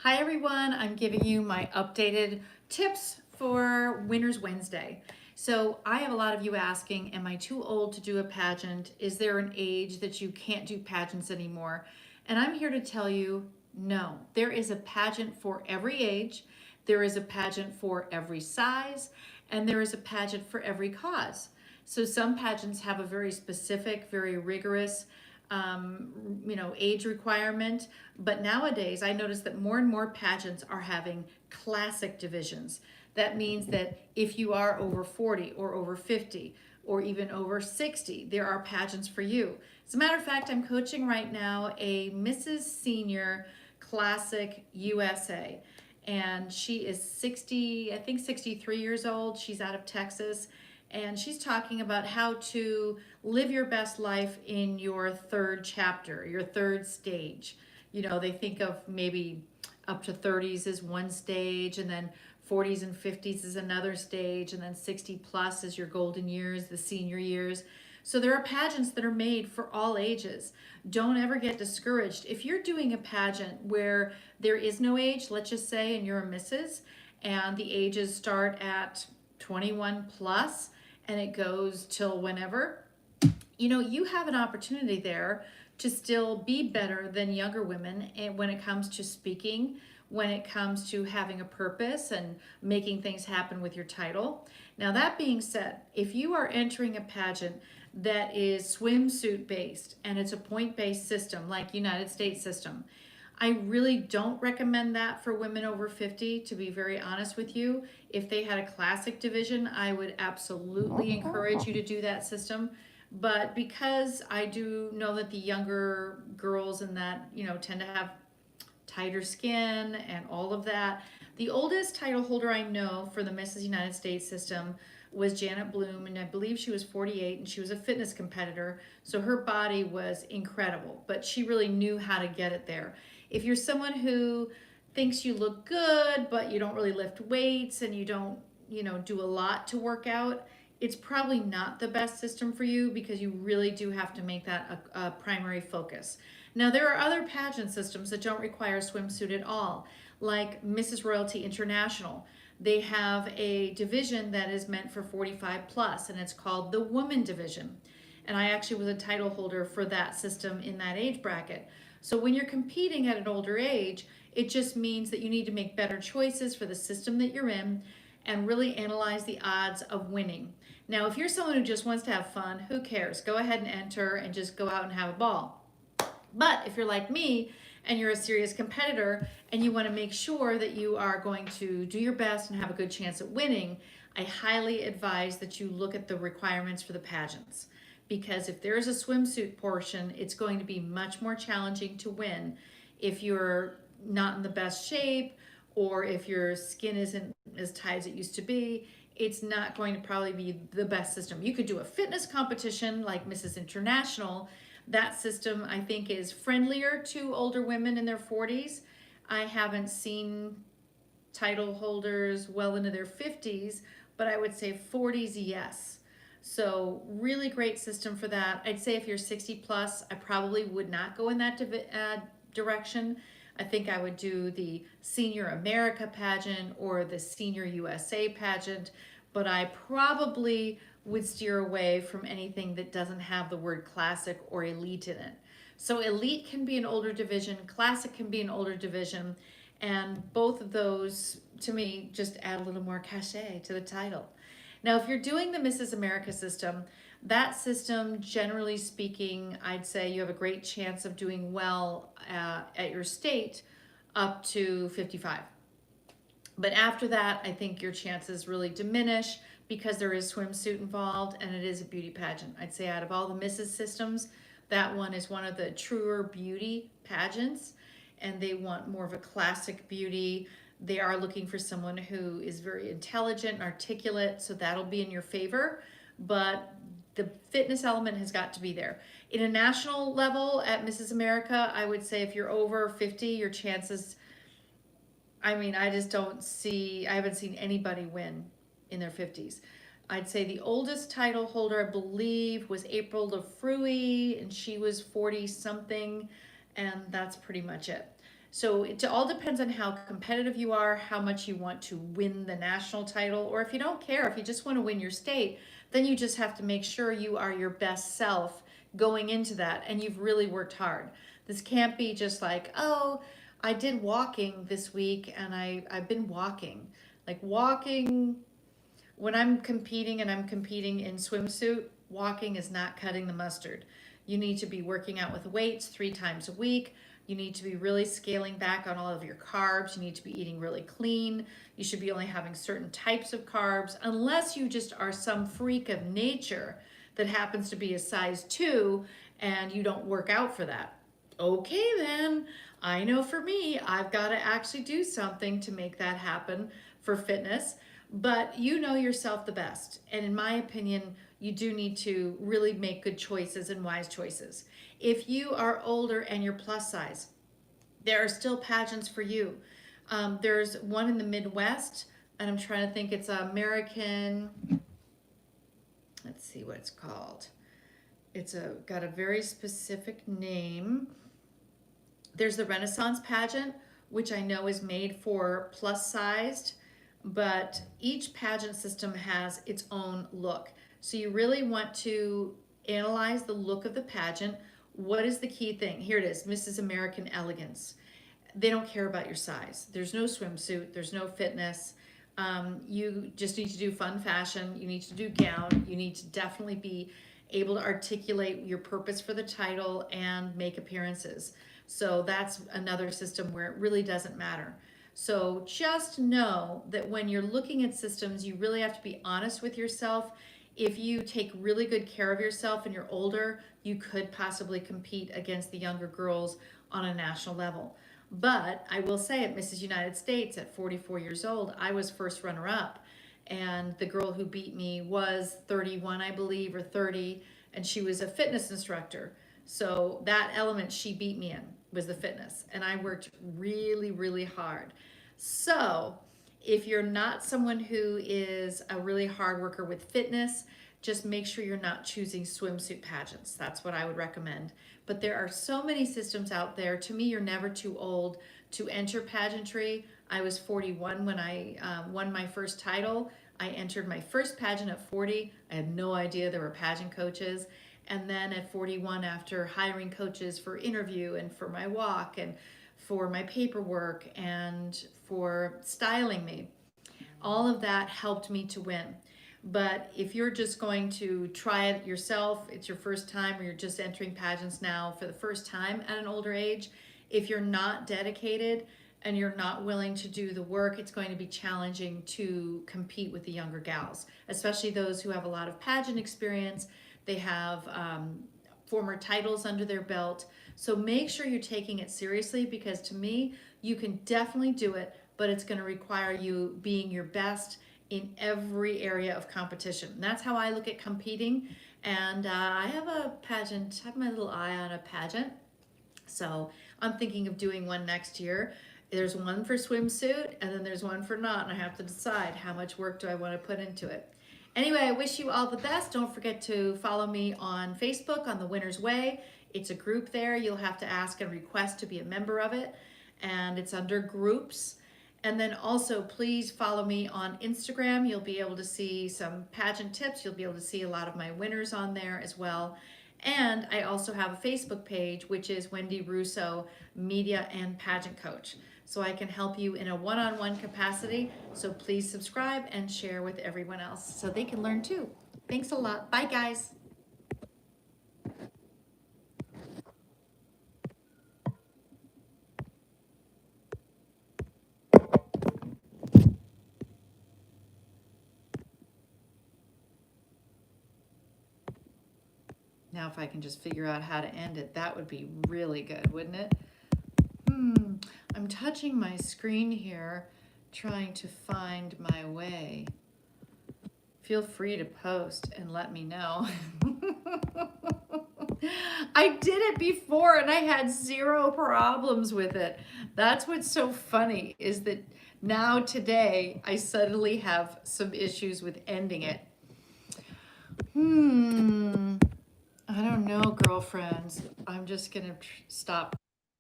Hi everyone, I'm giving you my updated tips for Winners Wednesday. So I have a lot of you asking, am I too old to do a pageant? Is there an age that you can't do pageants anymore? And I'm here to tell you, no, there is a pageant for every age, there is a pageant for every size, and there is a pageant for every cause. So some pageants have a very specific, very rigorous age requirement. But nowadays, I notice that more and more pageants are having classic divisions. That means that if you are over 40 or over 50 or even over 60, there are pageants for you. As a matter of fact, I'm coaching right now a Mrs. Senior Classic USA. And she is 60, I think 63 years old. She's out of Texas and she's talking about how to live your best life in your third chapter, your third stage. You know, they think of maybe up to 30s as one stage, and then 40s and 50s is another stage, and then 60 plus is your golden years, the senior years. So there are pageants that are made for all ages. Don't ever get discouraged. If you're doing a pageant where there is no age, let's just say, and you're a Mrs., and the ages start at 21 plus, and it goes till whenever, you have an opportunity there to still be better than younger women when it comes to speaking, when it comes to having a purpose and making things happen with your title. Now, that being said, if you are entering a pageant that is swimsuit based and it's a point based system like United States system, I really don't recommend that for women over 50, to be very honest with you. If they had a classic division, I would absolutely encourage you to do that system. But because I do know that the younger girls in that, tend to have tighter skin and all of that, the oldest title holder I know for the Mrs. United States system was Janet Bloom, and I believe she was 48, and she was a fitness competitor, so her body was incredible, but she really knew how to get it there. If you're someone who thinks you look good, but you don't really lift weights and you don't, do a lot to work out, it's probably not the best system for you, because you really do have to make that a primary focus. Now, there are other pageant systems that don't require a swimsuit at all, like Mrs. Royalty International. They have a division that is meant for 45 plus, and it's called the Woman Division. And I actually was a title holder for that system in that age bracket. So when you're competing at an older age, it just means that you need to make better choices for the system that you're in and really analyze the odds of winning. Now, if you're someone who just wants to have fun, who cares? Go ahead and enter and just go out and have a ball. But if you're like me and you're a serious competitor and you want to make sure that you are going to do your best and have a good chance at winning, I highly advise that you look at the requirements for the pageants. Because if there's a swimsuit portion, it's going to be much more challenging to win if you're not in the best shape, or if your skin isn't as tight as it used to be. It's not going to probably be the best system. You could do a fitness competition like Mrs. International. That system, I think, is friendlier to older women in their 40s. I haven't seen title holders well into their 50s, but I would say 40s, yes. So really great system for that. I'd say if you're 60 plus, I probably would not go in that direction. I think I would do the Senior America pageant or the Senior USA pageant, but I probably would steer away from anything that doesn't have the word classic or elite in it. So elite can be an older division, classic can be an older division, and both of those, to me, just add a little more cachet to the title. Now, if you're doing the Mrs. America system, that system, generally speaking, I'd say you have a great chance of doing well at your state up to 55. But after that, I think your chances really diminish because there is swimsuit involved and it is a beauty pageant. I'd say out of all the Mrs. systems, that one is one of the truer beauty pageants, and they want more of a classic beauty. They are looking for someone who is very intelligent and articulate, so that'll be in your favor. But the fitness element has got to be there. In a national level at Mrs. America, I would say if you're over 50, your chances, I haven't seen anybody win in their 50s. I'd say the oldest title holder, I believe, was April LaFruy, and she was 40 something, and that's pretty much it. So it all depends on how competitive you are, how much you want to win the national title, or if you don't care, if you just want to win your state, then you just have to make sure you are your best self going into that and you've really worked hard. This can't be just like, oh, I did walking this week and I've been walking. Like walking, when I'm competing and I'm competing in swimsuit, walking is not cutting the mustard. You need to be working out with weights 3 times a week. You need to be really scaling back on all of your carbs. You need to be eating really clean. You should be only having certain types of carbs, unless you just are some freak of nature that happens to be a size 2 and you don't work out for that. Okay, then I know for me, I've got to actually do something to make that happen for fitness. But you know yourself the best. And in my opinion, you do need to really make good choices and wise choices. If you are older and you're plus size, there are still pageants for you. There's one in the Midwest, and I'm trying to think, it's American, let's see what it's called. It's got a very specific name. There's the Renaissance pageant, which I know is made for plus sized, but each pageant system has its own look. So you really want to analyze the look of the pageant. What is the key thing? Here it is, Mrs. American Elegance. They don't care about your size. There's no swimsuit, there's no fitness. You just need to do fun fashion. You need to do gown. You need to definitely be able to articulate your purpose for the title and make appearances. So that's another system where it really doesn't matter. So just know that when you're looking at systems, you really have to be honest with yourself. If you take really good care of yourself and you're older, you could possibly compete against the younger girls on a national level. But I will say at Mrs. United States at 44 years old, I was first runner-up. And the girl who beat me was 31, I believe, or 30, and she was a fitness instructor. So that element she beat me in was the fitness, and I worked really, really hard. So if you're not someone who is a really hard worker with fitness, just make sure you're not choosing swimsuit pageants. That's what I would recommend. But there are so many systems out there. To me, you're never too old to enter pageantry. I was 41 when I won my first title. I entered my first pageant at 40. I had no idea there were pageant coaches. And then at 41, after hiring coaches for interview and for my walk and for my paperwork and for styling me, all of that helped me to win. But if you're just going to try it yourself, it's your first time, or you're just entering pageants now for the first time at an older age, if you're not dedicated and you're not willing to do the work, it's going to be challenging to compete with the younger gals, especially those who have a lot of pageant experience. They have former titles under their belt. So make sure you're taking it seriously, because to me, you can definitely do it, but it's going to require you being your best in every area of competition. And that's how I look at competing. And I have a pageant, I have my little eye on a pageant. So I'm thinking of doing one next year. There's one for swimsuit, and then there's one for not, and I have to decide how much work do I want to put into it. Anyway, I wish you all the best. Don't forget to follow me on Facebook on The Winner's Way. It's a group there. You'll have to ask and request to be a member of it, and it's under groups. And then also, please follow me on Instagram. You'll be able to see some pageant tips. You'll be able to see a lot of my winners on there as well. And I also have a Facebook page, which is Wendy Russo, Media and Pageant Coach. So I can help you in a one-on-one capacity. So please subscribe and share with everyone else so they can learn too. Thanks a lot. Bye, guys. Now, if I can just figure out how to end it, that would be really good, wouldn't it? I'm touching my screen here, trying to find my way. Feel free to post and let me know. I did it before and I had 0 problems with it. That's what's so funny, is that now today I suddenly have some issues with ending it. I don't know, girlfriends. I'm just gonna stop.